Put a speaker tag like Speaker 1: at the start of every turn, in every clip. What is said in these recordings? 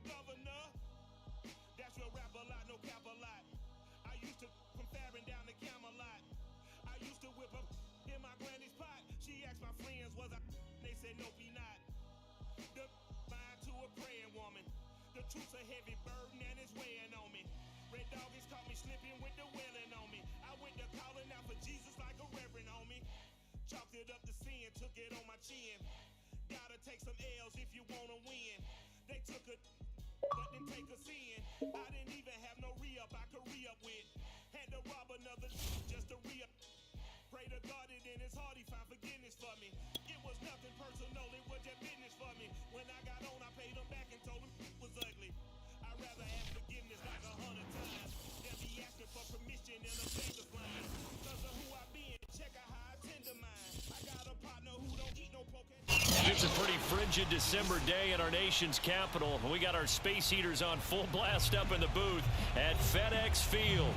Speaker 1: governor. That's your rap a lot, no cap a lot. I used to from Farron down to Camelot. I used to whip up in my granny's pot. She asked my friends, was I? They said, nope, he not. The mind to a praying woman. The truth's a heavy burden and it's weighing on me. Red Dog has caught me slipping with the wailing on me. I went to calling out for Jesus like a reverend on me. Chalked it up to sin, took it on my chin. Gotta take some L's if you wanna win. They took a but didn't take us in. I didn't even have no re-up I could re-up with. Had to rob another just to re-up. Pray to God it in his heart he found forgiveness for me. It was nothing personal, it was just business for me. When I got on I paid him back and told him it was ugly. I'd rather ask forgiveness like 100 times than be asking for permission in a banker's line. Cause of who I be and check out how I tend to mine. I got a partner who don't eat no poke.
Speaker 2: It's a pretty frigid December day in our nation's capital. We got our space heaters on full blast up in the booth at FedEx Field.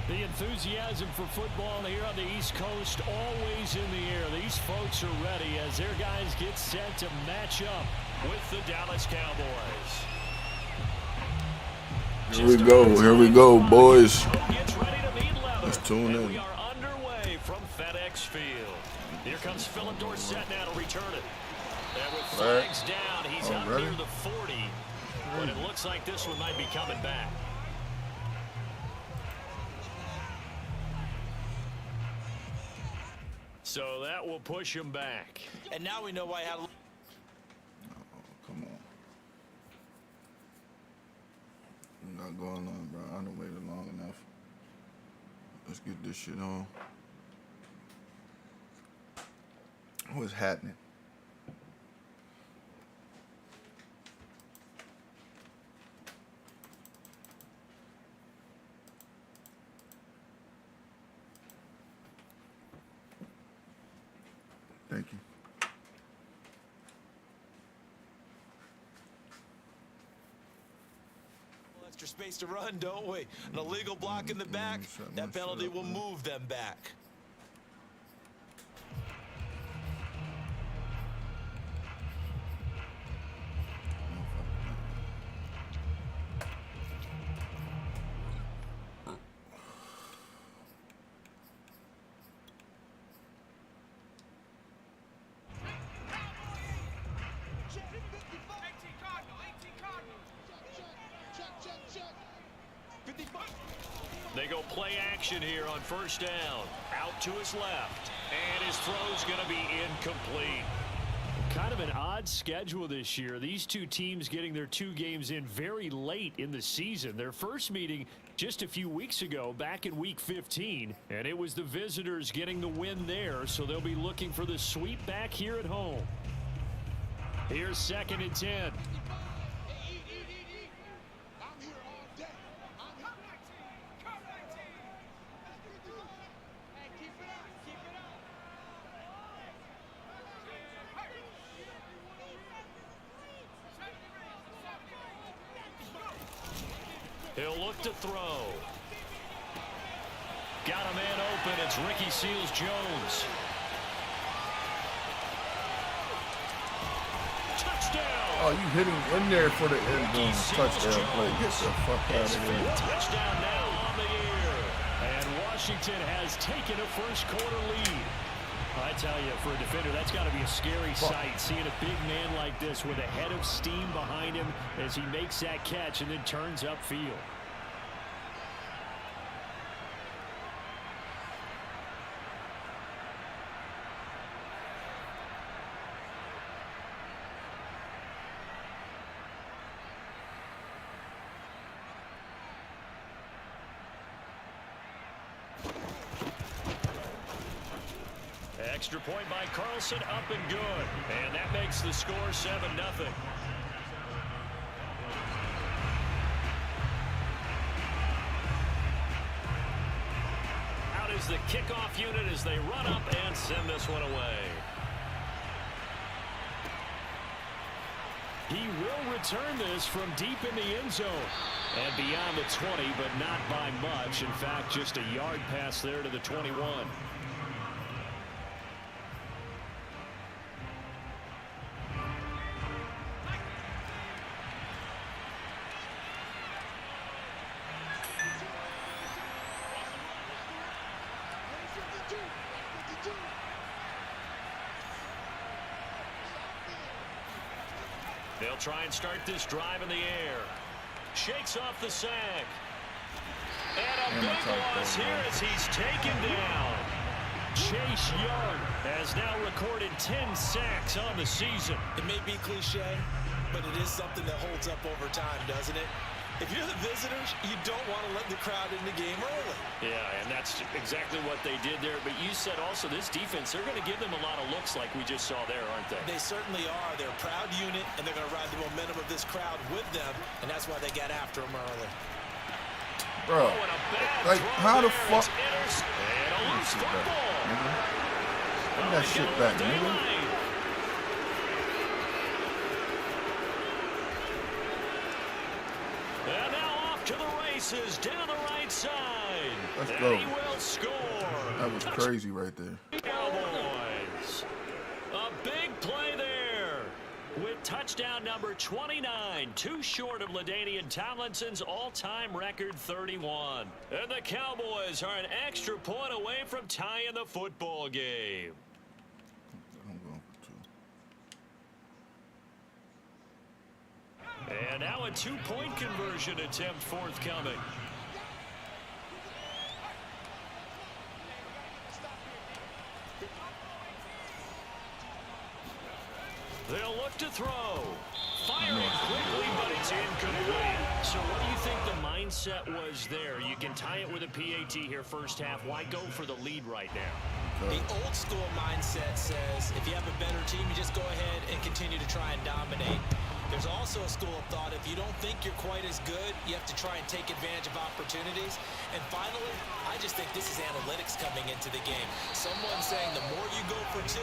Speaker 2: The enthusiasm for football here on the East Coast always in the air. These folks are ready as their guys get set to match up with the Dallas Cowboys.
Speaker 3: Here we go, boys. Let's tune in.
Speaker 2: We are underway from FedEx Field. Here comes Philip Dorsett now to return it. And with flags down, he's up near the 40. But it looks like this one might be coming back. So that will push him back.
Speaker 4: And now we know why.
Speaker 3: Oh, come on. We got going on, bro. I done waited long enough. Let's get this shit on. What's happening? Thank you.
Speaker 4: Extra space to run, don't we? An illegal block in the back. That penalty will move them back.
Speaker 2: They go play action here on first down. Out to his left. And his throw's going to be incomplete. Kind of an odd schedule this year. These two teams getting their two games in very late in the season. Their first meeting just a few weeks ago, back in Week 15. And it was the visitors getting the win there, so they'll be looking for the sweep back here at home. Here's 2nd and 10. He'll look to throw. Got a man open. It's Ricky Seals-Jones. Touchdown.
Speaker 3: Oh, you hitting in there for the end zone touchdown play. Get the fuck out of here.
Speaker 2: Touchdown now on the year. And Washington has taken a first quarter lead. I tell you, for a defender, that's got to be a scary sight, seeing a big man like this with a head of steam behind him as he makes that catch and then turns upfield. Extra point by Carlson, up and good. And that makes the score 7-0. Out is the kickoff unit as they run up and send this one away. He will return this from deep in the end zone. And beyond the 20, but not by much. In fact, just a yard pass there to the 21. They'll try and start this drive in the air. Shakes off the sack. And a big loss here as he's taken down. Chase Young has now recorded 10 sacks on the season.
Speaker 4: It may be cliche, but it is something that holds up over time, doesn't it? If you're the visitors, you don't want to let the crowd in the game early.
Speaker 2: Yeah, and that's exactly what they did there. But you said also this defense, they're going to give them a lot of looks like we just saw there, aren't they?
Speaker 4: They certainly are. They're a proud unit, and they're going to ride the momentum of this crowd with them, and that's why they got after them early.
Speaker 3: Bro, like, how the fuck?
Speaker 2: And a loose football.
Speaker 3: Give that shit back, nigga.
Speaker 2: And now off to the races, down the right side.
Speaker 3: Let's
Speaker 2: and
Speaker 3: go.
Speaker 2: He will score.
Speaker 3: That was crazy right there.
Speaker 2: Cowboys. A big play there with touchdown number 29, too short of LaDainian Tomlinson's all-time record 31. And the Cowboys are an extra point away from tying the football game.
Speaker 3: I'm going for 2.
Speaker 2: And now a two-point conversion attempt forthcoming. They'll look to throw. Firing quickly, but it's incomplete. So what do you think the mindset was there? You can tie it with a PAT here first half. Why go for the lead right now?
Speaker 4: The old school mindset says if you have a better team, you just go ahead and continue to try and dominate. There's also a school of thought, if you don't think you're quite as good, you have to try and take advantage of opportunities. And finally, I just think this is analytics coming into the game. Someone saying the more you go for 2,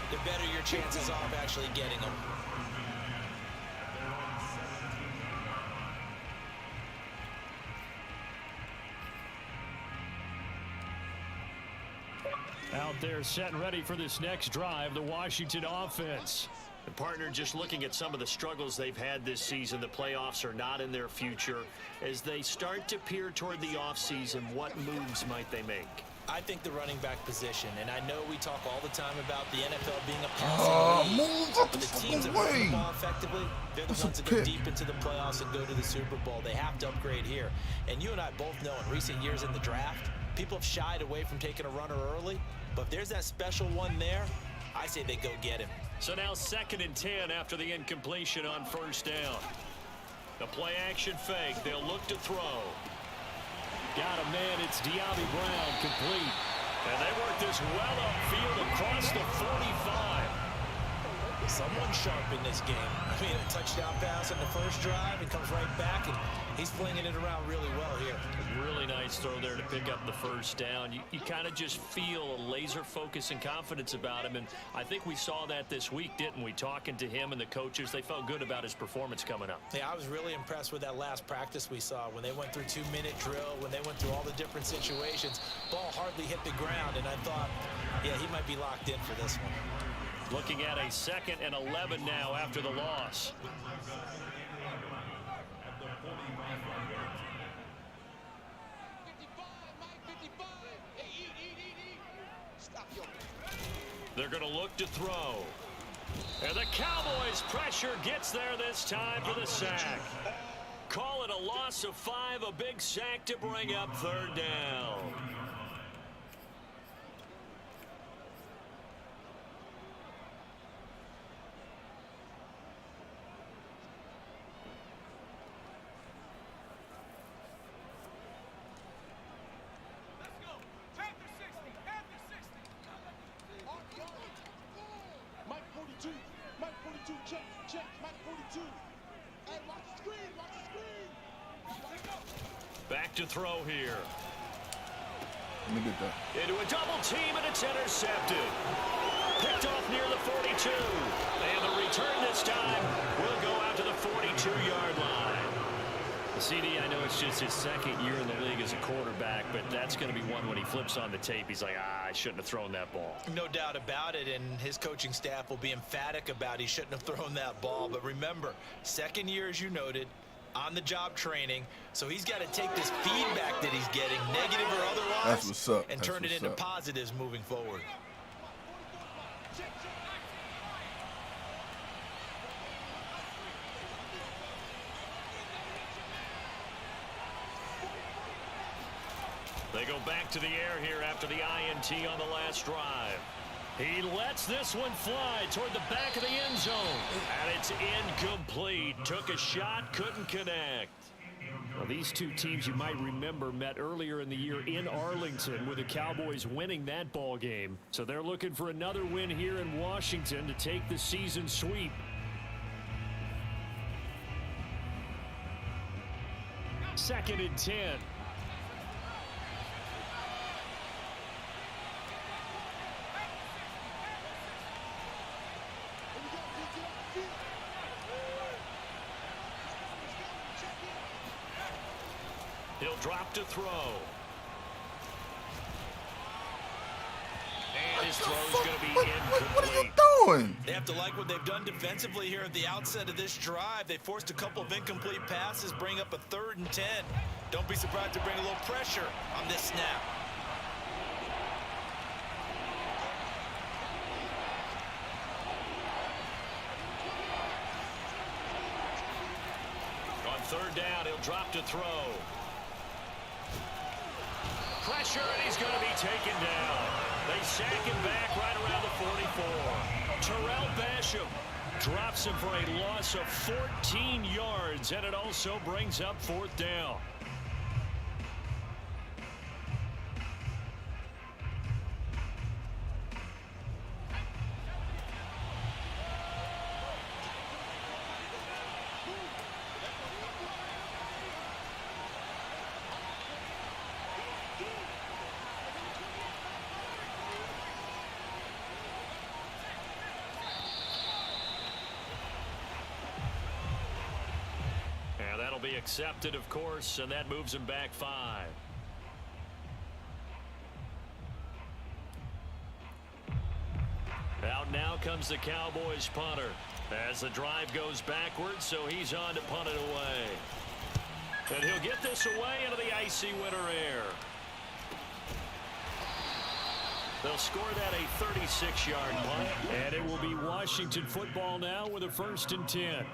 Speaker 4: the better your chances are of actually getting them.
Speaker 2: Out there set and ready for this next drive, the Washington offense. The partner just looking at some of the struggles they've had this season. The playoffs are not in their future. As they start to peer toward the offseason, what moves might they make?
Speaker 4: I think the running back position, and I know we talk all the time about the NFL being a passing league, but the teams that run the ball effectively, they're the ones that go deep into the playoffs and go to the Super Bowl. They have to upgrade here. And you and I both know in recent years in the draft, people have shied away from taking a runner early, but if there's that special one there, I say they go get him.
Speaker 2: So now 2nd and 10 after the incompletion on first down. The play action fake. They'll look to throw. Got a man. It's De'Ami Brown complete. And they work this well upfield across the 45.
Speaker 4: Someone sharp in this game. I mean, a touchdown pass on the first drive and comes right back, and he's flinging it around really well here.
Speaker 2: Really nice throw there to pick up the first down. You kind of just feel a laser focus and confidence about him, and I think we saw that this week, didn't we? Talking to him and the coaches, they felt good about his performance coming up.
Speaker 4: Yeah, I was really impressed with that last practice we saw when they went through 2-minute drill, when they went through all the different situations. Ball hardly hit the ground, and I thought, yeah, he might be locked in for this one.
Speaker 2: Looking at a 2nd and 11 now after the loss. They're going to look to throw. And the Cowboys' pressure gets there this time for the sack. Call it a loss of 5, a big sack to bring up 3rd down. Back to throw here.
Speaker 3: Let me get that.
Speaker 2: Into a double team, and it's intercepted. Picked off near the 42. And the return this time will go out to the 42-yard line. CD, I know it's just his 2nd year in the league as a quarterback, but that's going to be one when he flips on the tape. He's like, I shouldn't have thrown that ball.
Speaker 4: No doubt about it, and his coaching staff will be emphatic about he shouldn't have thrown that ball. But remember, 2nd year, as you noted, on-the-job training, so he's got to take this feedback that he's getting, negative or otherwise,
Speaker 3: that's what's up.
Speaker 4: and turn it into positives moving forward.
Speaker 2: They go back to the air here after the INT on the last drive. He lets this one fly toward the back of the end zone. And it's incomplete. Took a shot, couldn't connect. Well, these two teams, you might remember, met earlier in the year in Arlington with the Cowboys winning that ball game. So they're looking for another win here in Washington to take the season sweep. Second and 10. He'll drop to throw. And his throw's going to be incomplete.
Speaker 3: What are you doing?
Speaker 4: They have to like what they've done defensively here at the outset of this drive. They forced a couple of incomplete passes, bring up a 3rd and 10. Don't be surprised to bring a little pressure on this snap.
Speaker 2: On 3rd down, he'll drop to throw. Pressure, and he's going to be taken down. They sack him back right around the 44. Terrell Basham drops him for a loss of 14 yards, and it also brings up 4th down. Be accepted, of course, and that moves him back 5. Out now comes the Cowboys punter as the drive goes backwards, so he's on to punt it away. And he'll get this away into the icy winter air. They'll score that a 36-yard punt, and it will be Washington football now with a 1st and 10.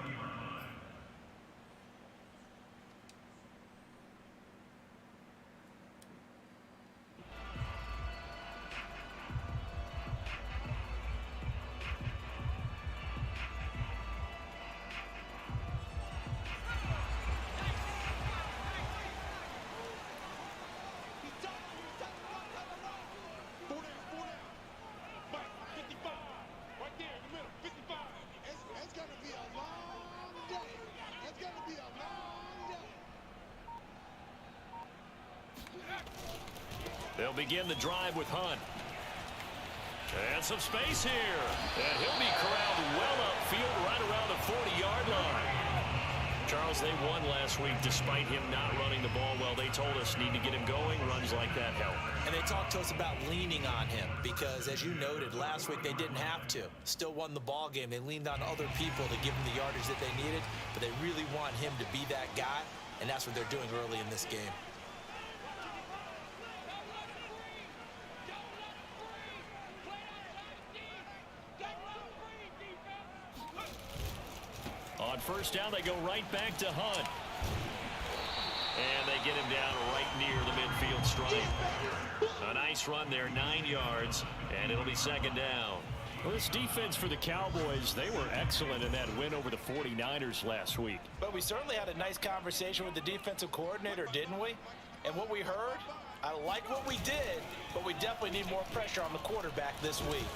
Speaker 2: They'll begin the drive with Hunt. And some space here. And he'll be corralled well upfield right around the 40-yard line. Charles, they won last week despite him not running the ball well. They told us need to get him going. Runs like that help.
Speaker 4: And they talked to us about leaning on him because, as you noted, last week they didn't have to. Still won the ball game. They leaned on other people to give him the yardage that they needed, but they really want him to be that guy, and that's what they're doing early in this game.
Speaker 2: On 1st down, they go right back to Hunt. And they get him down right near the midfield stripe. A nice run there, 9 yards, and it'll be 2nd down. Well, this defense for the Cowboys, they were excellent in that win over the 49ers last week.
Speaker 4: But we certainly had a nice conversation with the defensive coordinator, didn't we? And what we heard, I like what we did, but we definitely need more pressure on the quarterback this week.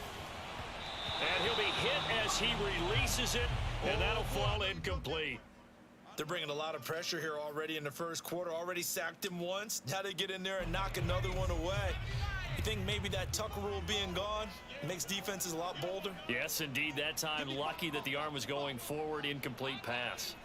Speaker 2: And he'll be hit as he releases it, and that'll fall incomplete.
Speaker 4: They're bringing a lot of pressure here already in the 1st quarter. Already sacked him once. Now they get in there and knock another one away. You think maybe that Tucker rule being gone makes defenses a lot bolder?
Speaker 2: Yes, indeed. That time, lucky that the arm was going forward. Incomplete pass.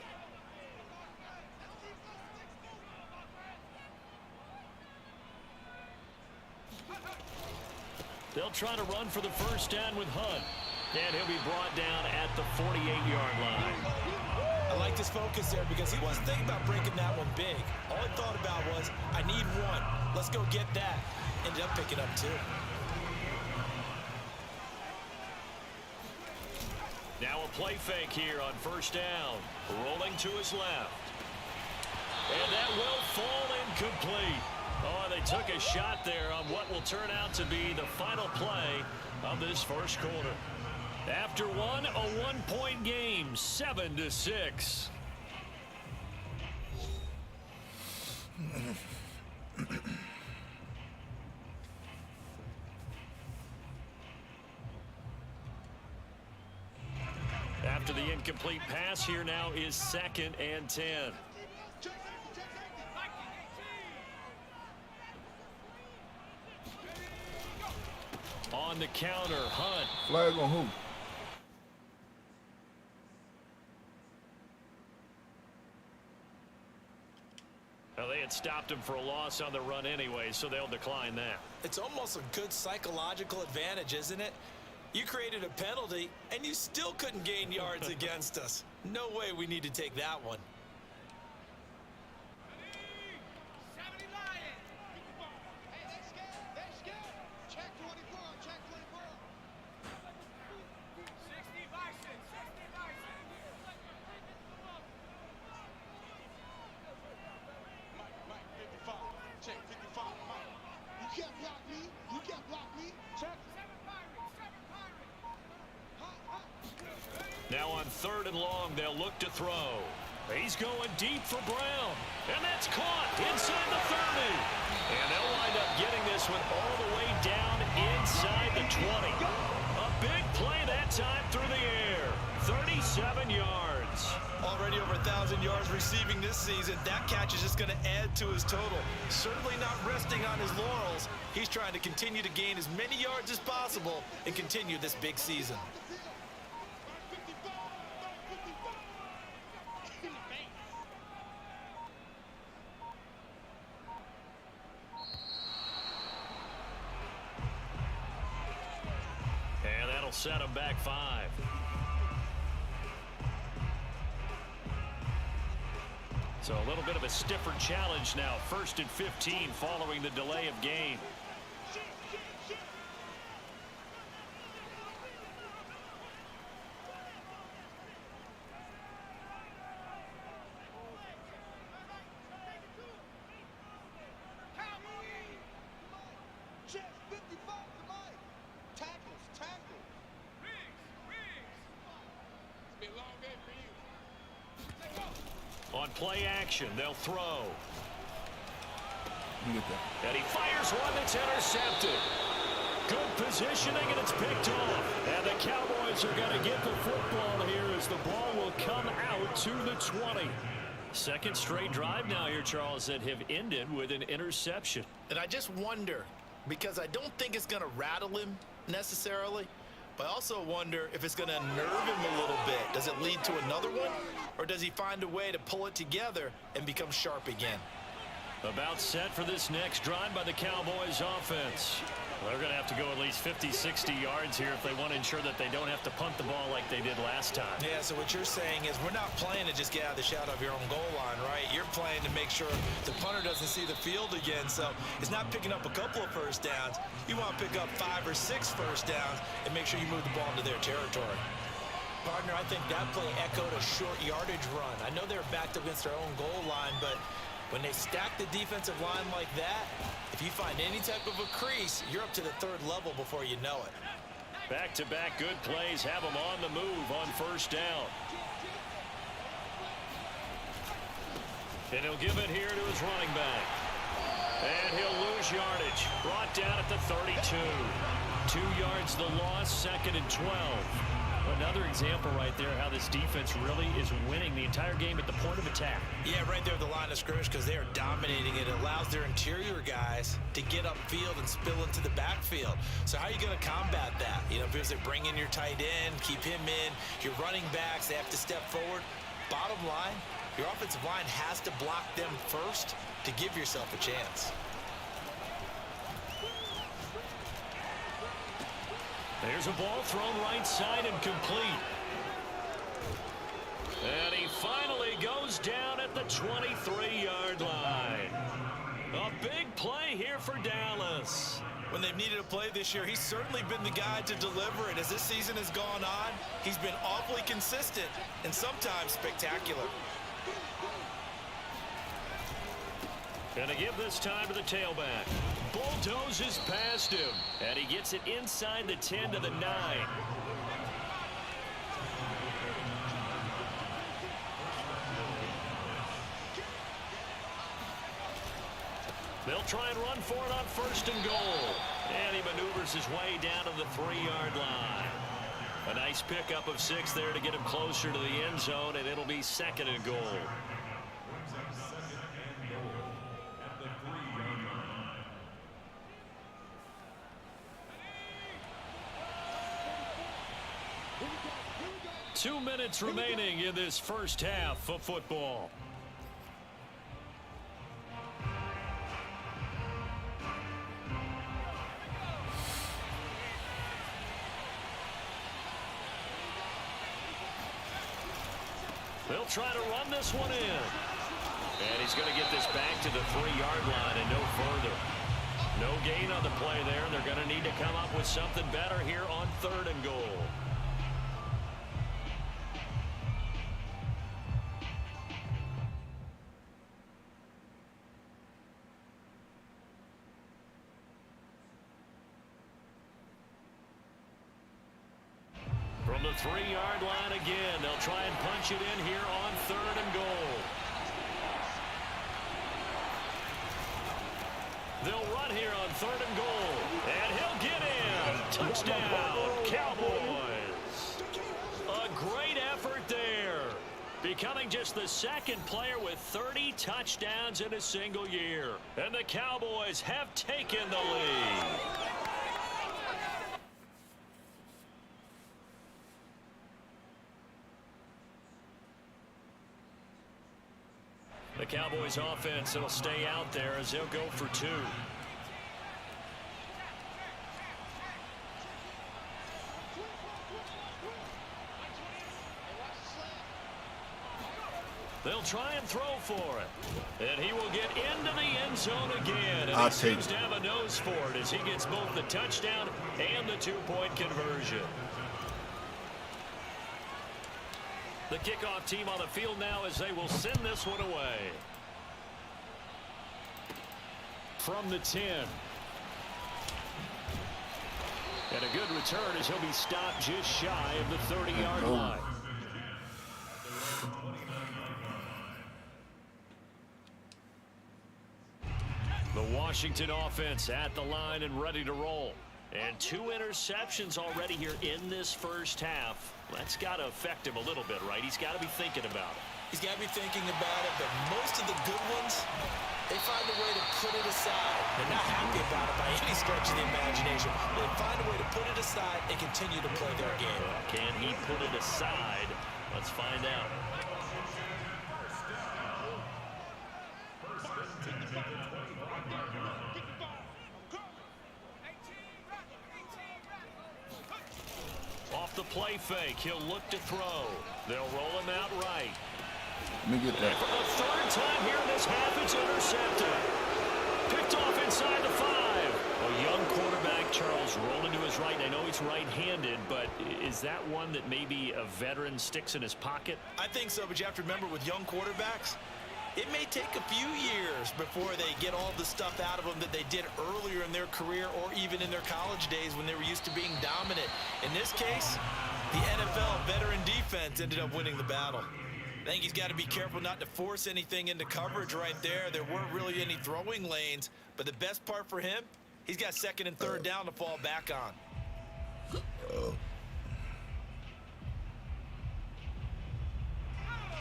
Speaker 2: They'll try to run for the 1st down with Hunt. And he'll be brought down at the 48-yard line.
Speaker 4: I like his focus there because he wasn't thinking about breaking that one big. All he thought about was, I need one. Let's go get that. Ended up picking up 2.
Speaker 2: Now a play fake here on 1st down. Rolling to his left. And that will fall incomplete. Oh, they took a shot there on what will turn out to be the final play of this first quarter. After one, a one-point game, 7-6. After the incomplete pass, here now is 2nd and 10. On the counter, Hunt.
Speaker 3: Flag on who?
Speaker 2: Well, they had stopped him for a loss on the run anyway, so they'll decline that.
Speaker 4: It's almost a good psychological advantage, isn't it? You created a penalty, and you still couldn't gain yards against us. No way we need to take that one.
Speaker 2: Now on 3rd and long, they'll look to throw. He's going deep for Brown. And that's caught inside the 30. And they'll wind up getting this one all the way down inside the 20. A big play that time through the air. 37 yards.
Speaker 4: Already over 1,000 yards receiving this season. That catch is just going to add to his total. Certainly not resting on his laurels. He's trying to continue to gain as many yards as possible and continue this big season.
Speaker 2: Set him back 5. So a little bit of a stiffer challenge now. 1st and 15 following the delay of game. On play action, they'll throw. And he fires one that's intercepted. Good positioning, and it's picked off. And the Cowboys are going to get the football here as the ball will come out to the 20. Second straight drive now here, Charles, that have ended with an interception.
Speaker 4: And I just wonder, because I don't think it's going to rattle him necessarily, but I also wonder if it's going to unnerve him a little bit. Does it lead to another one? Or does he find a way to pull it together and become sharp again?
Speaker 2: About set for this next drive by the Cowboys offense. They're going to have to go at least 50, 60 yards here if they want to ensure that they don't have to punt the ball like they did last time.
Speaker 4: Yeah, so what you're saying is we're not playing to just get out of the shadow of your own goal line, right? You're playing to make sure the punter doesn't see the field again. So it's not picking up a couple of first downs. You want to pick up 5 or 6 first downs and make sure you move the ball into their territory. Partner, I think that play echoed a short yardage run. I know they're backed up against their own goal line, but when they stack the defensive line like that, if you find any type of a crease, you're up to the 3rd level before you know it.
Speaker 2: Back-to-back good plays have him on the move on first down. And he'll give it here to his running back. And he'll lose yardage. Brought down at the 32. 2 yards the loss, 2nd and 12. Another example right there how this defense really is winning the entire game at the point of attack.
Speaker 4: Yeah, right there at the line of scrimmage because they are dominating it. It allows their interior guys to get upfield and spill into the backfield. So how are you going to combat that? You know, because they bring in your tight end, keep him in. Your running backs, they have to step forward. Bottom line, your offensive line has to block them first to give yourself a chance.
Speaker 2: There's a ball thrown right side and complete. And he finally goes down at the 23-yard line. A big play here for Dallas.
Speaker 4: When they've needed a play this year, he's certainly been the guy to deliver it. As this season has gone on, he's been awfully consistent and sometimes spectacular.
Speaker 2: And to give this time to the tailback. Bulldozes past him. And he gets it inside the 10 to the 9. They'll try and run for it on 1st and goal. And he maneuvers his way down to the 3-yard line. A nice pickup of 6 there to get him closer to the end zone, and it'll be 2nd and goal. Two minutes remaining in this first half of football. They'll try to run this one in. And he's going to get this back to the 3-yard line and no further. No gain on the play there. They're going to need to come up with something better here on 3rd and goal. From the 3-yard line again, they'll try and punch it in here on 3rd and goal. They'll run here on 3rd and goal, and he'll get in. Touchdown, Cowboys. A great effort there. Becoming just the 2nd player with 30 touchdowns in a single year. And the Cowboys have taken the lead. The Cowboys offense will stay out there as they'll go for 2. They'll try and throw for it. And he will get into the end zone again. And he seems to have a nose for it as he gets both the touchdown and the 2-point conversion. The kickoff team on the field now as they will send this one away. From the 10. And a good return as he'll be stopped just shy of the 30-yard line. The Washington offense at the line and ready to roll. And 2 interceptions already here in this first half. That's got to affect him a little bit, right? He's got to be thinking about it.
Speaker 4: He's got to be thinking about it, but most of the good ones, they find a way to put it aside. They're not happy about it by any stretch of the imagination. They find a way to put it aside and continue to play their game.
Speaker 2: Can he put it aside? Let's find out. Off the play fake, he'll look to throw. They'll roll him out right.
Speaker 3: Let me get that.
Speaker 2: And for the 3rd time here in this half, it's intercepted. Picked off inside the 5. A young quarterback, Charles, rolling to his right. I know he's right-handed, but is that one that maybe a veteran sticks in his pocket?
Speaker 4: I think so, but you have to remember with young quarterbacks, it may take a few years before they get all the stuff out of them that they did earlier in their career or even in their college days when they were used to being dominant. In this case, the NFL veteran defense ended up winning the battle. I think he's got to be careful not to force anything into coverage right there. There weren't really any throwing lanes, but the best part for him, he's got 2nd and 3rd down to fall back on.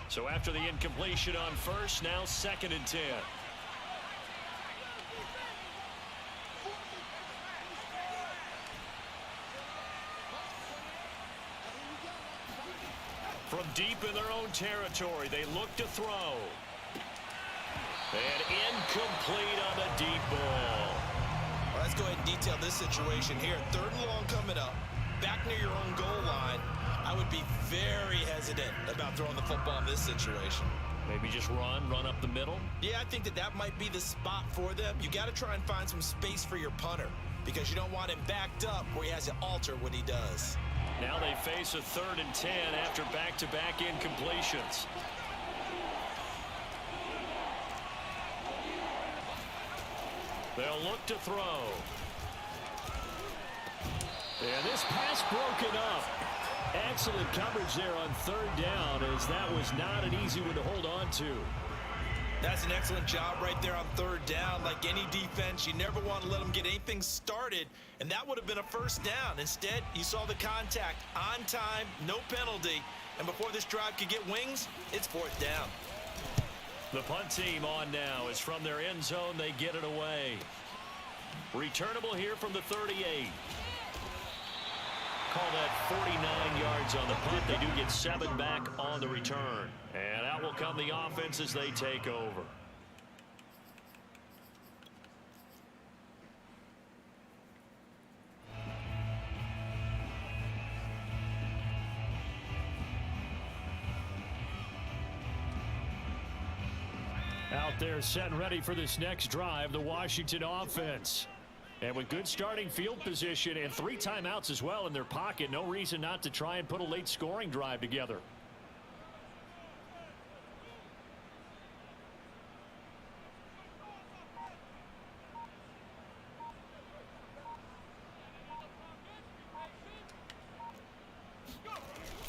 Speaker 2: So after the incompletion on 1st, now 2nd and 10. From deep in their own territory, they look to throw. And incomplete on the deep ball.
Speaker 4: Well, let's go ahead and detail this situation here. 3rd and long coming up, back near your own goal line. I would be very hesitant about throwing the football in this situation.
Speaker 2: Maybe just run up the middle?
Speaker 4: Yeah, I think that might be the spot for them. You got to try and find some space for your punter because you don't want him backed up where he has to alter what he does.
Speaker 2: Now they face a 3rd and 10 after back-to-back incompletions. They'll look to throw. And this pass broken up. Excellent coverage there on third down, as that was not an easy one to hold on to.
Speaker 4: That's an excellent job right there on third down. Like any defense, you never want to let them get anything started, and that would have been a first down. Instead, you saw the contact on time, no penalty, and before this drive could get wings, it's fourth down.
Speaker 2: The punt team on now is from their end zone. They get it away. Returnable here from the 38. Call that 49 yards on the punt. They do get 7 back on the return. And out will come the offense as they take over. Out there set and ready for this next drive, the Washington offense. And with good starting field position and 3 timeouts as well in their pocket, no reason not to try and put a late scoring drive together.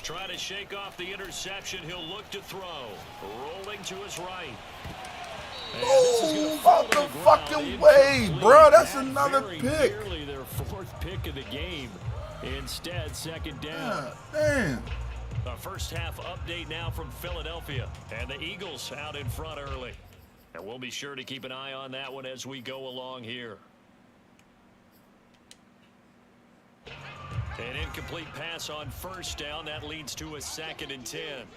Speaker 2: Trying to shake off the interception. He'll look to throw. Rolling to his right.
Speaker 3: Oh, out the fucking way, bro. That's another pick.
Speaker 2: Nearly their 4th pick of the game. Instead, second down.
Speaker 3: Damn.
Speaker 2: A first half update now from Philadelphia. And the Eagles out in front early. And we'll be sure to keep an eye on that one as we go along here. An incomplete pass on first down. That leads to a 2nd and 10.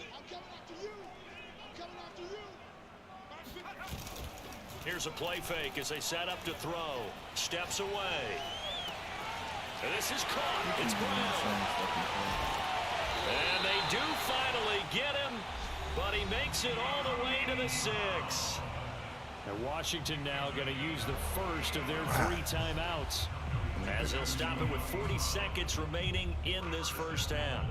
Speaker 2: Here's a play fake as they set up to throw. Steps away. And this is caught. It's Brown. And they do finally get him, but he makes it all the way to the 6. And Washington now going to use the first of their 3 timeouts, as they'll stop it with 40 seconds remaining in this first half.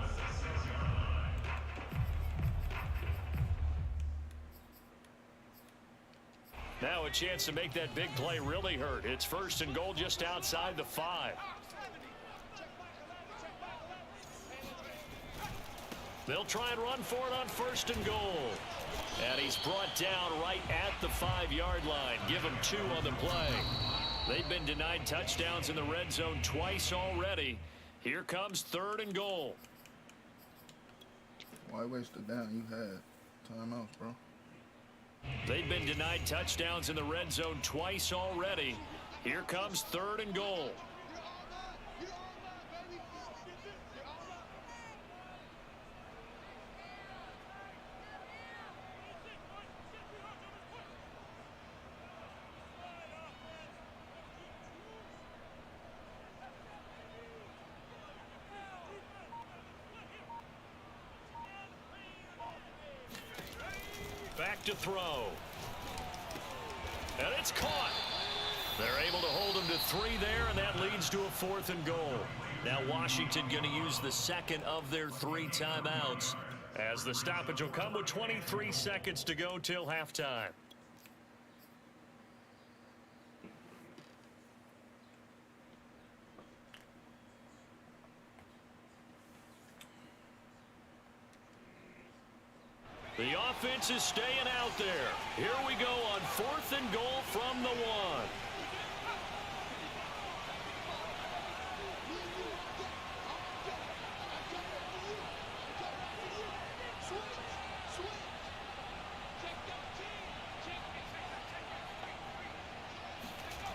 Speaker 2: Now a chance to make that big play really hurt. It's 1st and goal just outside the 5. They'll try and run for it on 1st and goal. And he's brought down right at the 5-yard line. Give him 2 on the play. They've been denied touchdowns in the red zone twice already. Here comes 3rd and goal.
Speaker 3: Why waste the down? You had timeouts, bro.
Speaker 2: They've been denied touchdowns in the red zone twice already. Here comes 3rd and goal. Back to throw. And it's caught. They're able to hold him to 3 there, and that leads to a 4th and goal. Now Washington going to use the 2nd of their 3 timeouts, as the stoppage will come with 23 seconds to go till halftime. The offense is staying out there. Here we go on 4th and goal from the 1.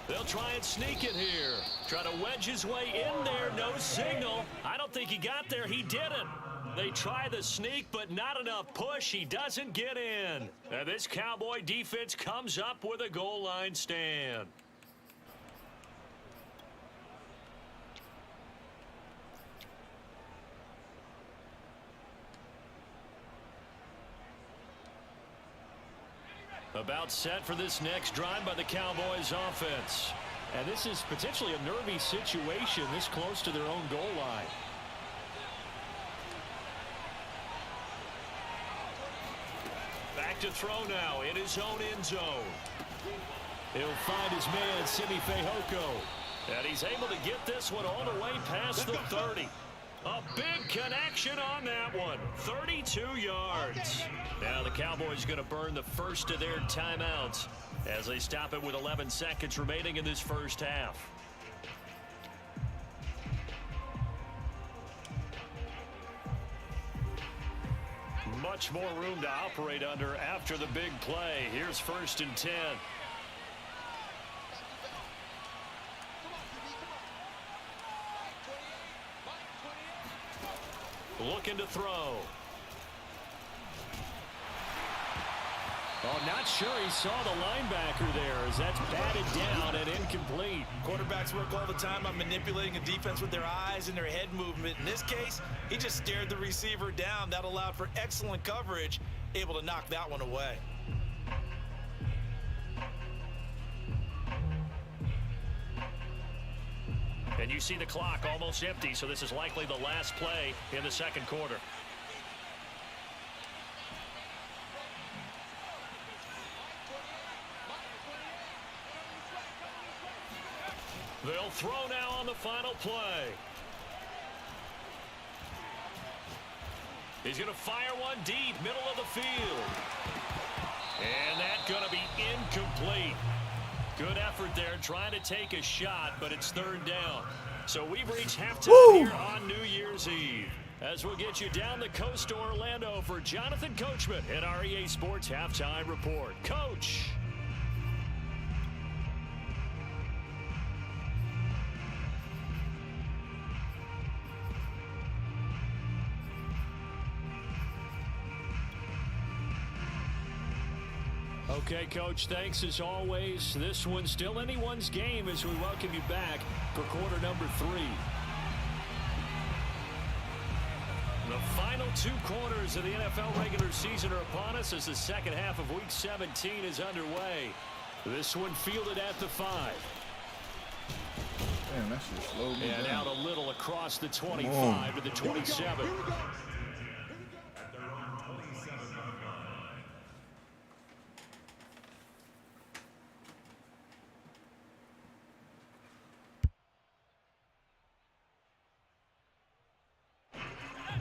Speaker 2: They'll try and sneak it here. Try to wedge his way in there. No signal. I don't think he got there. He didn't. They try the sneak, but not enough push. He doesn't get in. And this Cowboy defense comes up with a goal line stand. About set for this next drive by the Cowboys offense. And this is potentially a nervy situation this close to their own goal line. Back to throw now in his own end zone. He'll find his man, Simi Fehoko. And he's able to get this one all the way past the 30. A big connection on that one. 32 yards. Now the Cowboys going to burn the first of their timeouts as they stop it with 11 seconds remaining in this first half. Much more room to operate under after the big play. Here's 1st and 10. Looking to throw. Oh, not sure he saw the linebacker there as that's batted down and incomplete.
Speaker 4: Quarterbacks work all the time on manipulating a defense with their eyes and their head movement. In this case, he just stared the receiver down. That allowed for excellent coverage, able to knock that one away.
Speaker 2: And you see the clock almost empty, so this is likely the last play in the second quarter. They'll throw now on the final play. He's going to fire one deep, middle of the field. And that's going to be incomplete. Good effort there trying to take a shot, but it's 3rd down. So we've reached halftime here on New Year's Eve. As we'll get you down the coast to Orlando for Jonathan Coachman at our EA Sports Halftime Report. Coach. Okay, Coach, thanks as always. This one's still anyone's game as we welcome you back for quarter number 3. The final 2 quarters of the NFL regular season are upon us as the second half of Week 17 is underway. This one fielded at the 5.
Speaker 3: Damn, that shit slowed me
Speaker 2: and
Speaker 3: down.
Speaker 2: out a little across the 25 to the 27.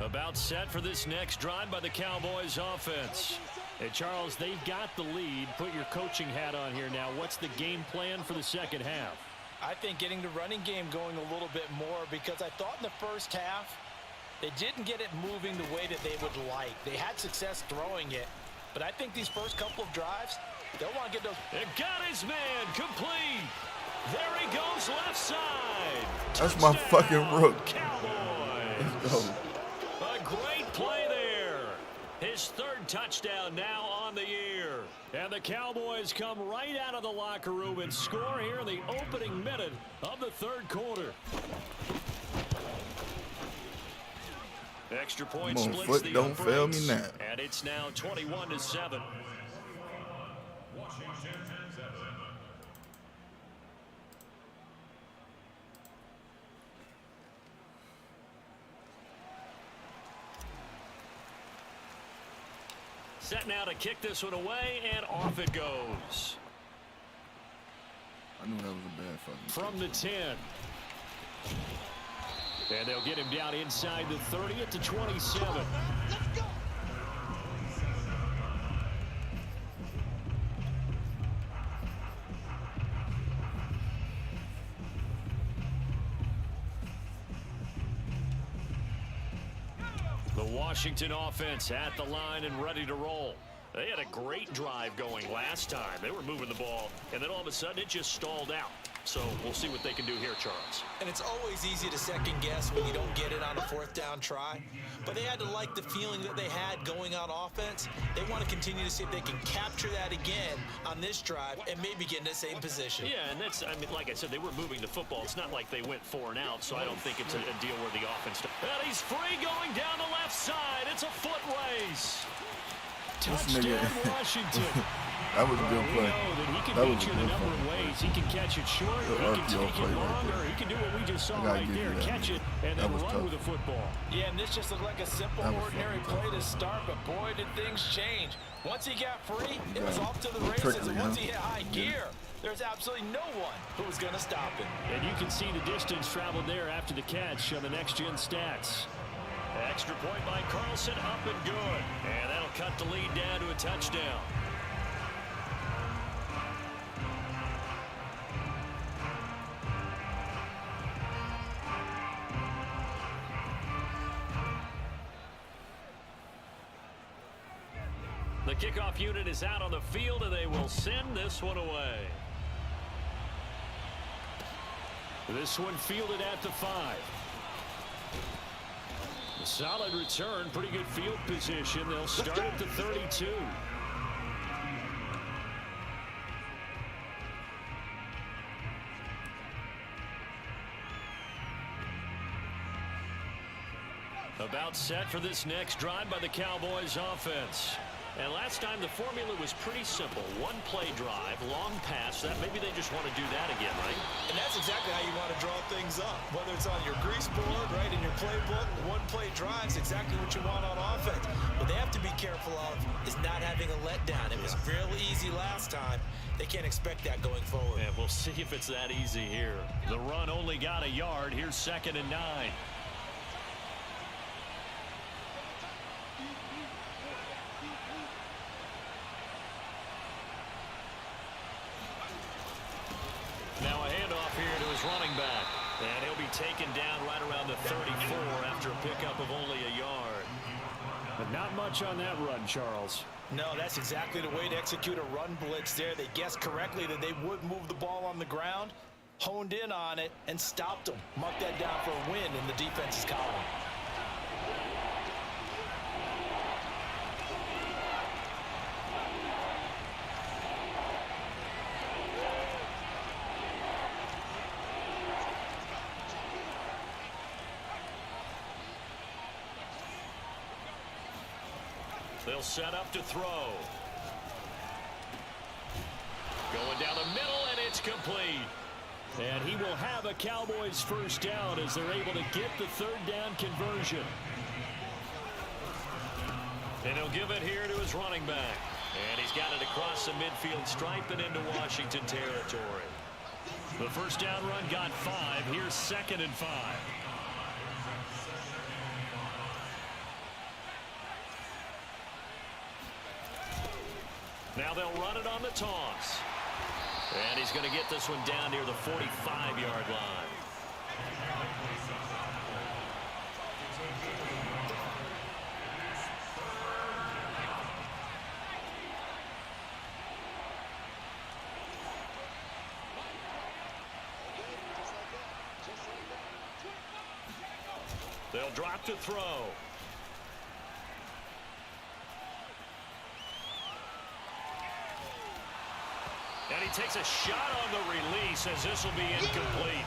Speaker 2: About set for this next drive by the Cowboys offense. Hey, Charles, they've got the lead. Put your coaching hat on here now. What's the game plan for the second half?
Speaker 4: I think getting the running game going a little bit more, because I thought in the first half they didn't get it moving the way that they would like. They had success throwing it, but I think these first couple of drives, they'll want to get those.
Speaker 2: It got his man complete. There he goes left side.
Speaker 3: That's
Speaker 2: Touchdown,
Speaker 3: my fucking rook.
Speaker 2: Cowboys.
Speaker 3: Let's go.
Speaker 2: A great play there. His 3rd touchdown now on the year. And the Cowboys come right out of the locker room and score here in the opening minute of the 3rd quarter. Extra point
Speaker 3: Come on,
Speaker 2: splits
Speaker 3: foot,
Speaker 2: the
Speaker 3: don't fail me
Speaker 2: uprights.
Speaker 3: now.
Speaker 2: And it's now 21-7. Set now to kick this one away, and off it goes.
Speaker 3: I knew that was a bad fucking
Speaker 2: From the 10. And they'll get him down inside the 30 at the 27.
Speaker 1: Let's go.
Speaker 2: The Washington offense at the line and ready to roll. They had a great drive going last time. They were moving the ball, and then all of a sudden it just stalled out. So we'll see what they can do here, Charles.
Speaker 4: And it's always easy to second guess when you don't get it on a 4th down try. But they had to like the feeling that they had going on offense. They want to continue to see if they can capture that again on this drive and maybe get in the same position.
Speaker 2: Yeah, and that's, I mean, like I said, they were moving the football. It's not like they went 4 and out, so I don't think it's a deal where the offense. And he's free going down the left side. It's a foot race. Touchdown, Washington.
Speaker 3: That was a good play.
Speaker 2: We know that he can
Speaker 3: That was
Speaker 2: beat you
Speaker 3: a
Speaker 2: in a
Speaker 3: good
Speaker 2: number
Speaker 3: play.
Speaker 2: of ways. He can catch it short.
Speaker 3: Good
Speaker 2: He can
Speaker 3: RPO
Speaker 2: take
Speaker 3: play
Speaker 2: it
Speaker 3: right
Speaker 2: longer.
Speaker 3: there.
Speaker 2: He can do what we just saw
Speaker 3: I gotta
Speaker 2: right
Speaker 3: give you
Speaker 2: there.
Speaker 3: that.
Speaker 2: Catch it and
Speaker 3: That
Speaker 2: then
Speaker 3: was
Speaker 2: run
Speaker 3: tough.
Speaker 2: with the football.
Speaker 4: Yeah, and this just looked like a simple,
Speaker 3: That was
Speaker 4: ordinary
Speaker 3: fucking
Speaker 4: play
Speaker 3: tough.
Speaker 4: to start, but boy, did things change. Once he got free, it was
Speaker 3: Yeah.
Speaker 4: off to the races,
Speaker 3: Trickery,
Speaker 4: and once
Speaker 3: huh?
Speaker 4: he hit high gear, there's absolutely no one who's going to stop him.
Speaker 2: And you can see the distance traveled there after the catch on the next-gen stats. Extra point by Carlson, up and good. And that'll cut the lead down to a touchdown. The kickoff unit is out on the field, and they will send this one away. This one fielded at the 5. Solid return, pretty good field position. They'll start at the 32. About set for this next drive by the Cowboys offense. And last time the formula was pretty simple. One play drive, long pass. That maybe they just want to do that again, right?
Speaker 4: And that's exactly how you want to draw things up. Whether it's on your grease board, right, in your playbook, one play drive's exactly what you want on offense. What they have to be careful of is not having a letdown. It was real easy last time. They can't expect that going forward.
Speaker 2: And we'll see if it's that easy here. The run only got a yard. Here's 2nd and 9. Now a handoff here to his running back. And he'll be taken down right around the 34 after a pickup of only a yard. But not much on that run, Charles.
Speaker 4: No, that's exactly the way to execute a run blitz there. They guessed correctly that they would move the ball on the ground, honed in on it, and stopped them. Mark that down for a win in the defense's column.
Speaker 2: They'll set up to throw. Going down the middle, and it's complete. And he will have a Cowboys first down as they're able to get the 3rd down conversion. And he'll give it here to his running back. And he's got it across the midfield stripe and into Washington territory. The first down run got 5. Here's 2nd and 5. Now they'll run it on the toss. And he's going to get this one down near the 45-yard line. They'll drop to throw. And he takes a shot on the release as this will be incomplete.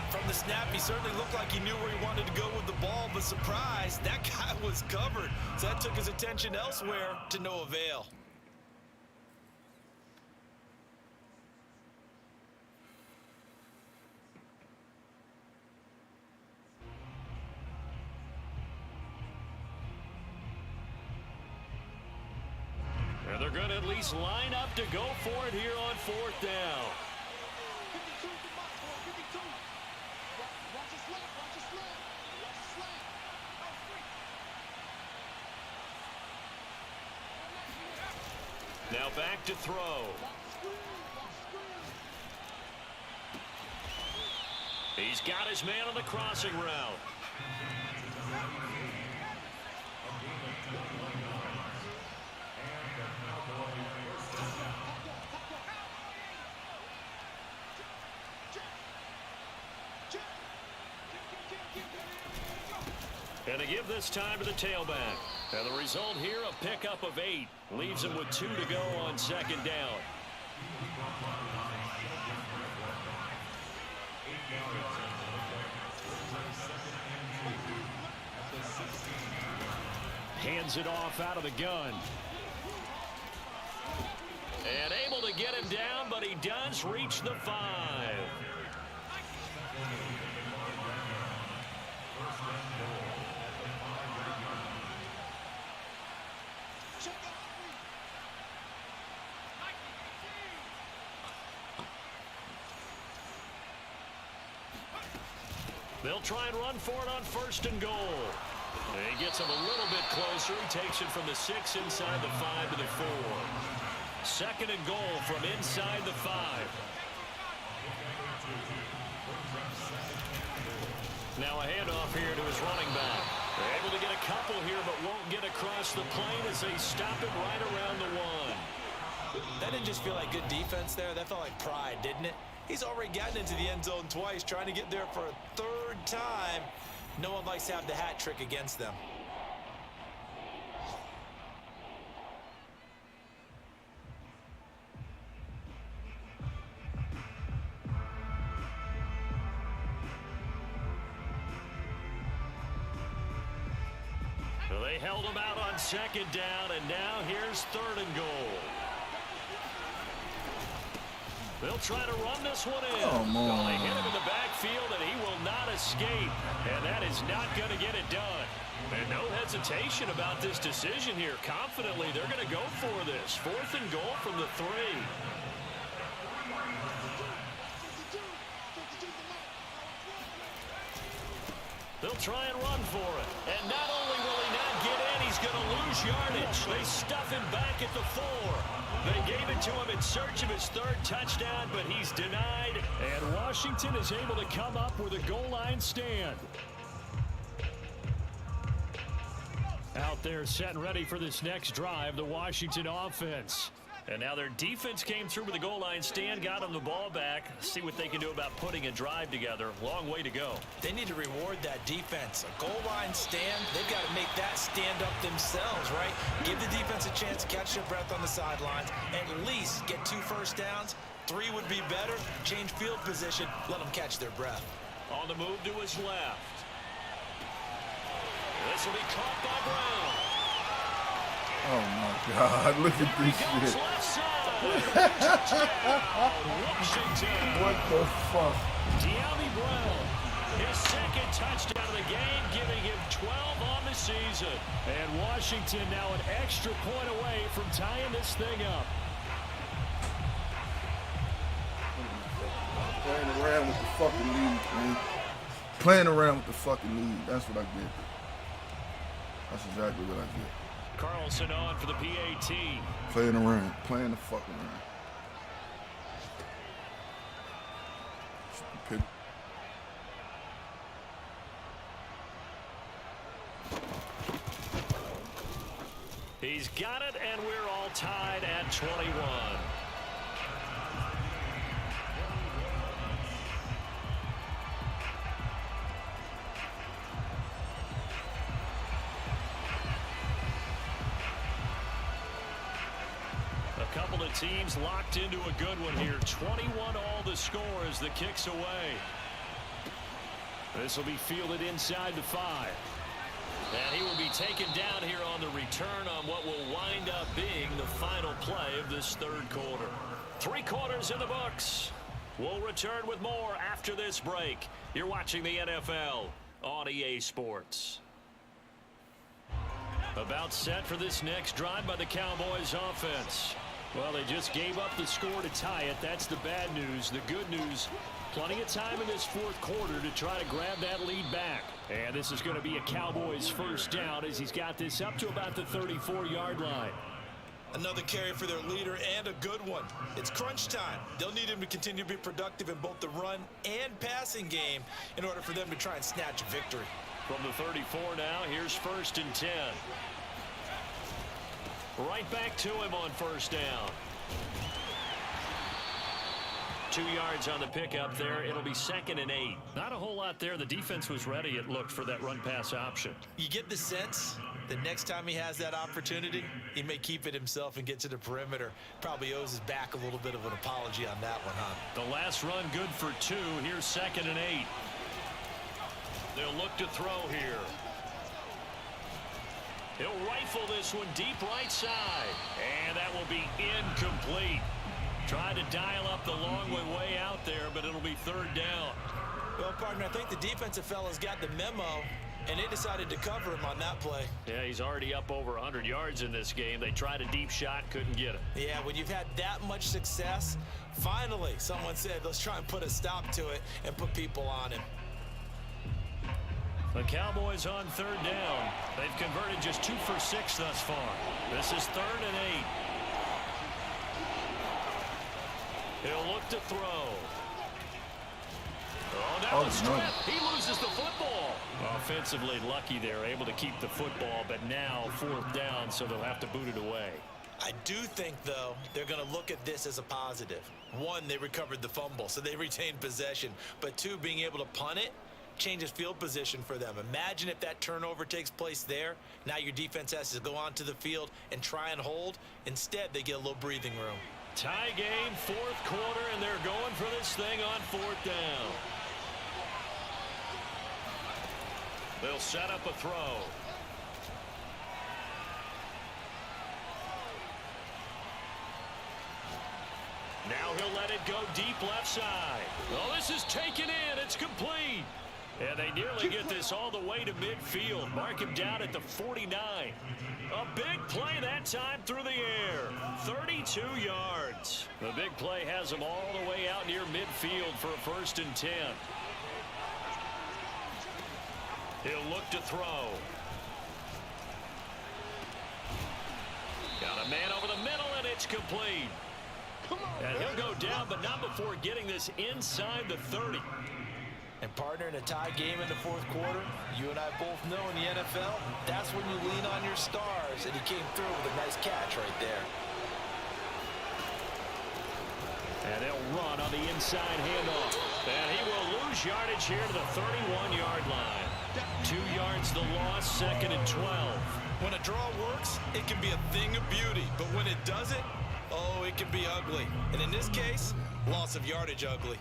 Speaker 4: From the snap, he certainly looked like he knew where he wanted to go with the ball, but surprise, that guy was covered. So that took his attention elsewhere to no avail.
Speaker 2: And they're going to at least line up to go for it here on 4th down. Now back to throw. He's got his man on the crossing route. And to give this time to the tailback. And the result here, a pickup of 8. Leaves him with 2 to go on 2nd down. Hands it off out of the gun. And able to get him down, but he does reach the 5. They'll try and run for it on 1st and goal. And he gets him a little bit closer. He takes it from the 6 inside the 5 to the 4. 2nd and goal from inside the 5. Now a handoff here to his running back. They're able to get a couple here, but won't get across the plane as they stop it right around the 1.
Speaker 4: That didn't just feel like good defense there. That felt like pride, didn't it? He's already gotten into the end zone twice, trying to get there for a 3rd time. No one likes to have the hat trick against them.
Speaker 2: So they held him out on 2nd down, and now here's 3rd and goal. They'll try to run this one in.
Speaker 3: Come on.
Speaker 2: Well, they hit him in the backfield, and he will not escape. And that is not going to get it done. And no hesitation about this decision here. Confidently, they're going to go for this. 4th and goal from the 3. They'll try and run for it. And not only will he not get in, he's going to lose yardage. They stuff him back at the 4. They gave it to him in search of his 3rd touchdown, but he's denied. And Washington is able to come up with a goal line stand. Out there set and ready for this next drive, the Washington offense. And now their defense came through with the goal line stand, got them the ball back. See what they can do about putting a drive together. Long way to go.
Speaker 4: They need to reward that defense. A goal line stand, they've got to make that stand up themselves, right? Give the defense a chance to catch their breath on the sidelines. At least get 2 first downs. 3 would be better. Change field position. Let them catch their breath.
Speaker 2: On the move to his left. This will be caught by Brown.
Speaker 3: Oh my God, look at this shit. What the fuck?
Speaker 2: De'Ami Brown, his 2nd touchdown of the game, giving him 12 on the season. And Washington now an extra point away from tying this thing up.
Speaker 3: Playing around with the fucking lead, man. Playing around with the fucking lead. That's what I get. That's exactly what I get.
Speaker 2: Carlson on for the PAT.
Speaker 3: Playing around. Playing the fucking around.
Speaker 2: He's got it, and we're all tied at 21. A couple of teams locked into a good one here. 21 all the score as the kick's away. This will be fielded inside the 5. And he will be taken down here on the return on what will wind up being the final play of this 3rd quarter. 3 quarters in the books. We'll return with more after this break. You're watching the NFL on EA Sports. About set for this next drive by the Cowboys offense. Well, they just gave up the score to tie it. That's the bad news. The good news, plenty of time in this 4th quarter to try to grab that lead back. And this is going to be a Cowboys 1st down as he's got this up to about the 34-yard line.
Speaker 4: Another carry for their leader and a good one. It's crunch time. They'll need him to continue to be productive in both the run and passing game in order for them to try and snatch a victory.
Speaker 2: From the 34 now, here's 1st and 10. Right back to him on 1st down. 2 yards on the pickup there. It'll be 2nd and 8. Not a whole lot there. The defense was ready, it looked, for that run-pass option.
Speaker 4: You get the sense that next time he has that opportunity, he may keep it himself and get to the perimeter. Probably owes his back a little bit of an apology on that one, huh?
Speaker 2: The last run good for 2. Here's 2nd and 8. They'll look to throw here. He'll rifle this one deep right side. And that will be incomplete. Trying to dial up the long way out there, but it'll be 3rd down.
Speaker 4: Well, partner, I think the defensive fellas got the memo, and they decided to cover him on that play.
Speaker 2: Yeah, he's already up over 100 yards in this game. They tried a deep shot, couldn't get it.
Speaker 4: Yeah, when you've had that much success, finally someone said, let's try and put a stop to it and put people on him.
Speaker 2: The Cowboys on 3rd down. They've converted just 2 for 6 thus far. This is 3rd and 8. He'll look to throw. Oh, now a strip. He loses the football. Offensively lucky they're able to keep the football, but now 4th down, so they'll have to boot it away.
Speaker 4: I do think, though, they're going to look at this as a positive. 1, they recovered the fumble, so they retained possession. But 2, being able to punt it changes field position for them. Imagine if that turnover takes place there. Now your defense has to go onto the field and try and hold. Instead, they get a little breathing room.
Speaker 2: Tie game, 4th quarter, and they're going for this thing on 4th down. They'll set up a throw. Now he'll let it go deep left side. Oh, this is taken in. It's complete. And they nearly get this all the way to midfield. Mark him down at the 49. A big play that time through the air. 32 yards. The big play has them all the way out near midfield for a 1st and 10. He'll look to throw. Got a man over the middle, and it's complete. And he'll go down, but not before getting this inside the 30.
Speaker 4: And partner, in a tie game in the 4th quarter, you and I both know in the NFL, that's when you lean on your stars, and he came through with a nice catch right there.
Speaker 2: And they'll run on the inside handoff. And he will lose yardage here to the 31-yard line. 2 yards the loss, 2nd and 12.
Speaker 4: When a draw works, it can be a thing of beauty. But when it doesn't, oh, it can be ugly. And in this case, loss of yardage ugly.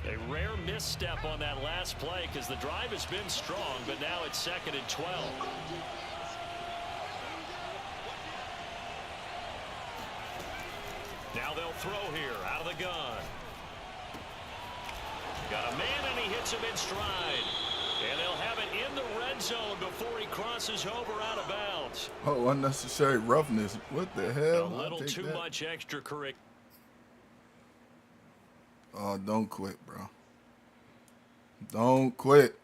Speaker 2: A rare misstep on that last play because the drive has been strong, but now it's 2nd and 12. Now they'll throw here out of the gun. Got a man, and he hits him in stride. And they'll have it in the red zone before he crosses over out of bounds.
Speaker 3: Oh, unnecessary roughness. What the hell?
Speaker 2: A little too much extracurricular.
Speaker 3: Oh, don't quit, bro. Don't quit.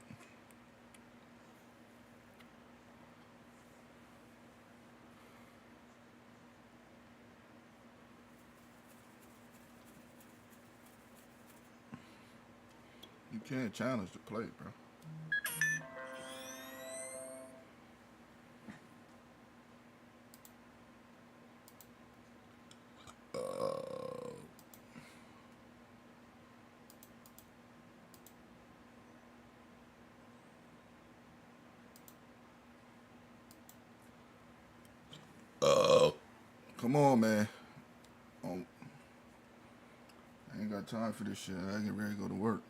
Speaker 3: You can't challenge the play, bro. Come on, man. I ain't got time for this shit. I get ready to go to work.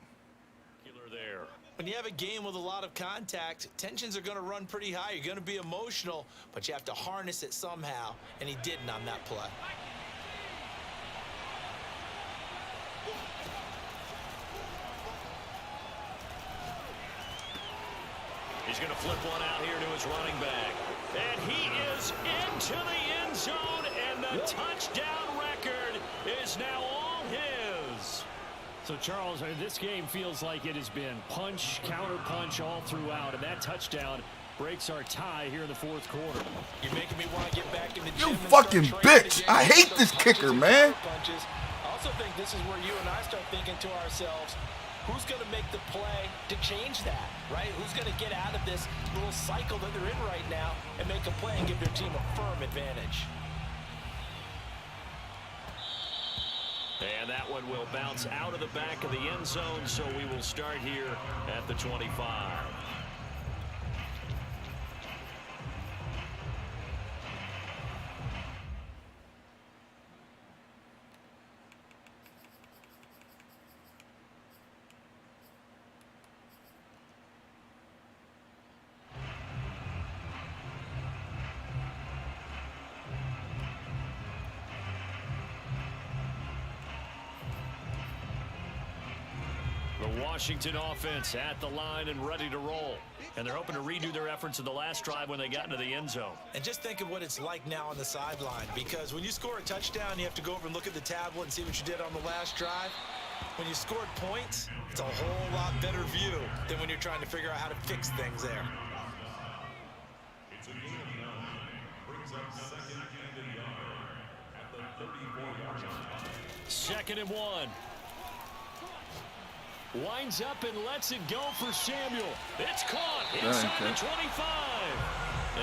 Speaker 2: There.
Speaker 4: When you have a game with a lot of contact, tensions are going to run pretty high. You're going to be emotional, but you have to harness it somehow, and he didn't on that play.
Speaker 2: He's going to flip one out here to his running back. And he is into the end zone, and the touchdown record is now all his. So, Charles, this game feels like it has been punch, counter-punch all throughout, and that touchdown breaks our tie here in the 4th quarter.
Speaker 4: You're making me want to get back in the gym.
Speaker 3: You fucking bitch! I hate this kicker, man.
Speaker 4: Punches. I also think this is where you and I start thinking to ourselves, who's going to make the play to change that, right? Who's going to get out of this little cycle that they're in right now and make a play and give their team a firm advantage?
Speaker 2: And that one will bounce out of the back of the end zone, so we will start here at the 25. Washington offense at the line and ready to roll. And they're hoping to redo their efforts in the last drive when they got into the end zone.
Speaker 4: And just think of what it's like now on the sideline, because when you score a touchdown, you have to go over and look at the tablet and see what you did on the last drive. When you scored points, it's a whole lot better view than when you're trying to figure out how to fix things there.
Speaker 2: Second and 1. Winds up and lets it go for Samuel. It's caught inside the 25.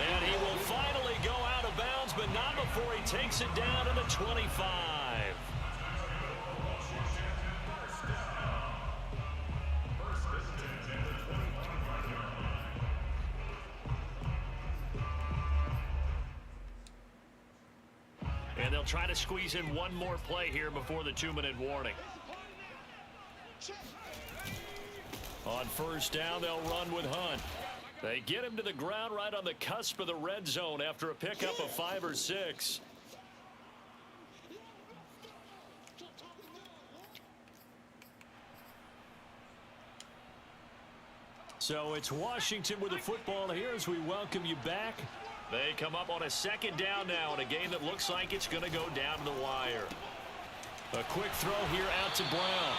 Speaker 2: And he will finally go out of bounds, but not before he takes it down to the 25. And they'll try to squeeze in one more play here before the 2-minute warning. On first down, they'll run with Hunt. They get him to the ground right on the cusp of the red zone after a pickup of 5 or 6. So it's Washington with the football here as we welcome you back. They come up on a second down now in a game that looks like it's going to go down to the wire. A quick throw here out to Brown.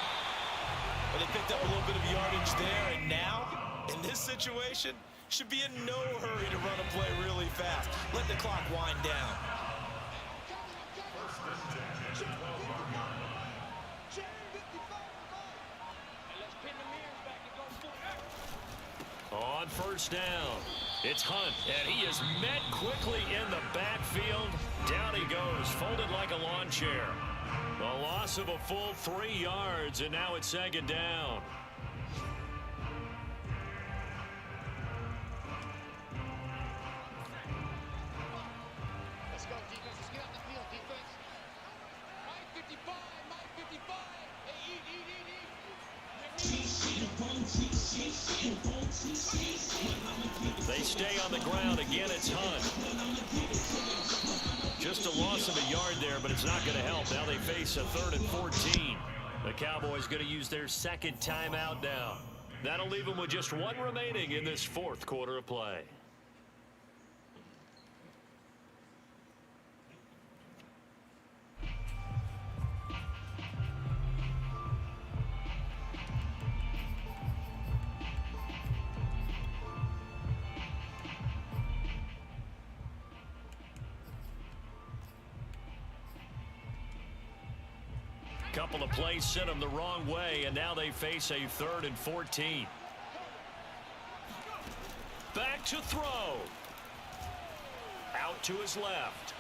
Speaker 4: Well, they picked up a little bit of yardage there, and now, in this situation, should be in no hurry to run a play really fast. Let the clock wind down.
Speaker 2: On first down, it's Hunt, and he is met quickly in the backfield. Down he goes, folded like a lawn chair. A loss of a full 3 yards, and now it's second down.
Speaker 5: Let's go, defense. Let's get out the field, defense. Mike 55, Mike 55. Hey,
Speaker 2: They stay on the ground. Again, it's Hunt. Just a loss of a yard there, but it's not going to help. Now they face a 3rd and 14. The Cowboys going to use their second timeout now. That'll leave them with just 1 remaining in this 4th quarter of play. Couple of plays sent them the wrong way, and now they face a 3rd and 14. Back to throw. Out to his left.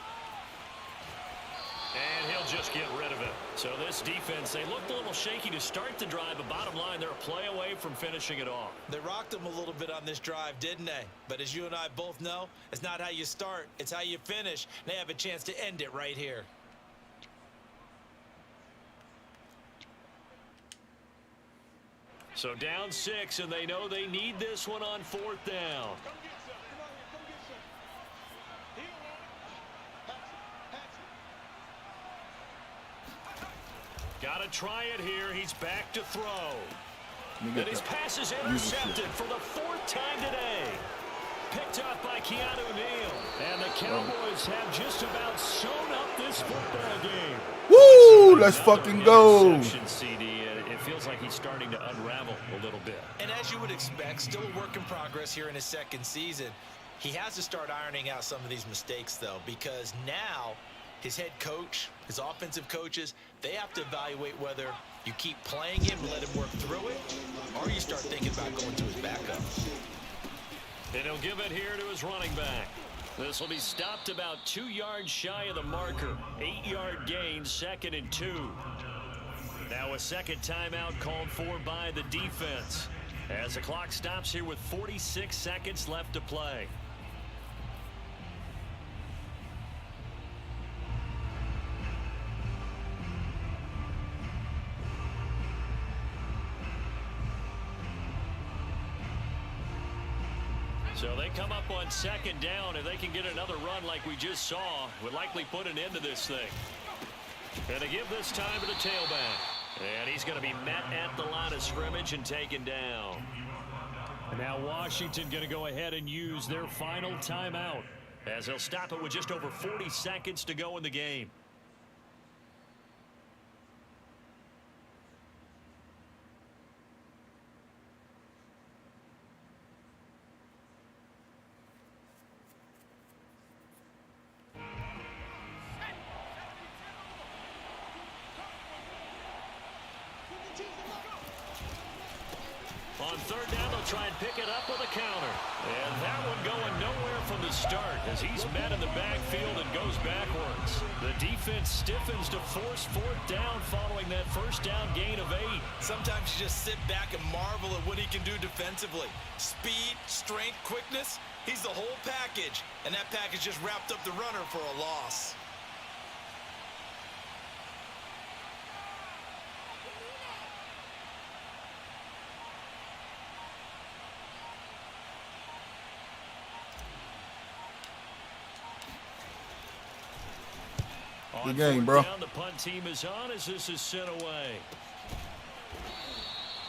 Speaker 2: And he'll just get rid of it. So this defense, they looked a little shaky to start the drive, but bottom line, they're a play away from finishing it off.
Speaker 4: They rocked them a little bit on this drive, didn't they? But as you and I both know, it's not how you start, it's how you finish. They have a chance to end it right here.
Speaker 2: So down 6, and they know they need this one on 4th down. Got to try it here. He's back to throw. And his pass is intercepted for the 4th time today. Picked up by Keanu Neal. And the Cowboys have just about sewn up this football game.
Speaker 3: Woo! Let's fucking go.
Speaker 2: CD. It feels like he's starting to unravel a little bit.
Speaker 4: And as you would expect, still a work in progress here in his 2nd season. He has to start ironing out some of these mistakes, though, because now his head coach, his offensive coaches, they have to evaluate whether you keep playing him and let him work through it, or you start thinking about going to his backup.
Speaker 2: And he'll give it here to his running back. This will be stopped about 2 yards shy of the marker. 8-yard gain, 2nd and 2. Now a second timeout called for by the defense as the clock stops here with 46 seconds left to play. So they come up on 2nd down, and they can get another run like we just saw. Would likely put an end to this thing. And they give this time to the tailback. And he's going to be met at the line of scrimmage and taken down. And now Washington going to go ahead and use their final timeout, as they'll stop it with just over 40 seconds to go in the game. On third down, they'll try and pick it up with a counter. And that one going nowhere from the start as he's met in the backfield and goes backwards. The defense stiffens to force fourth down following that first down gain of 8.
Speaker 4: Sometimes you just sit back and marvel at what he can do defensively. Speed, strength, quickness, he's the whole package. And that package just wrapped up the runner for a loss.
Speaker 3: Good game, bro.
Speaker 2: The punt team is on as this is sent away.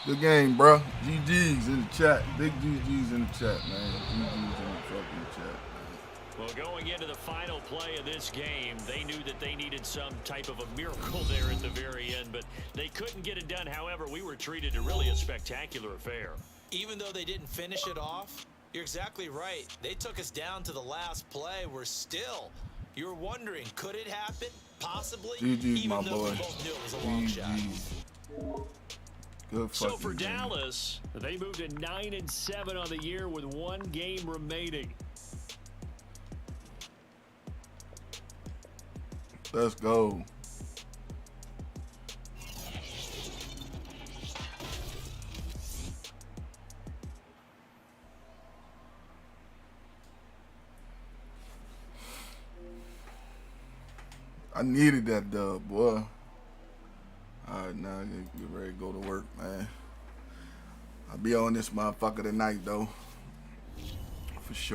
Speaker 3: Good game, bro. GG's in the chat. Big GG's in the chat, man. GG's in the fucking chat, man.
Speaker 2: Well, going into the final play of this game, they knew that they needed some type of a miracle there at the very end, but they couldn't get it done. However, we were treated to really a spectacular affair.
Speaker 4: Even though they didn't finish it off, you're exactly right. They took us down to the last play. We're still... You're wondering, could it happen? Possibly.
Speaker 3: GG's,
Speaker 4: even
Speaker 3: my
Speaker 4: though
Speaker 3: boy.
Speaker 4: we both knew it was a long shot.
Speaker 3: Good fucking
Speaker 2: So for
Speaker 3: game.
Speaker 2: Dallas, they moved to 9-7 on the year with one game remaining.
Speaker 3: Let's go. I needed that dub, boy. All right, now I get ready to go to work, man. I'll be on this motherfucker tonight, though.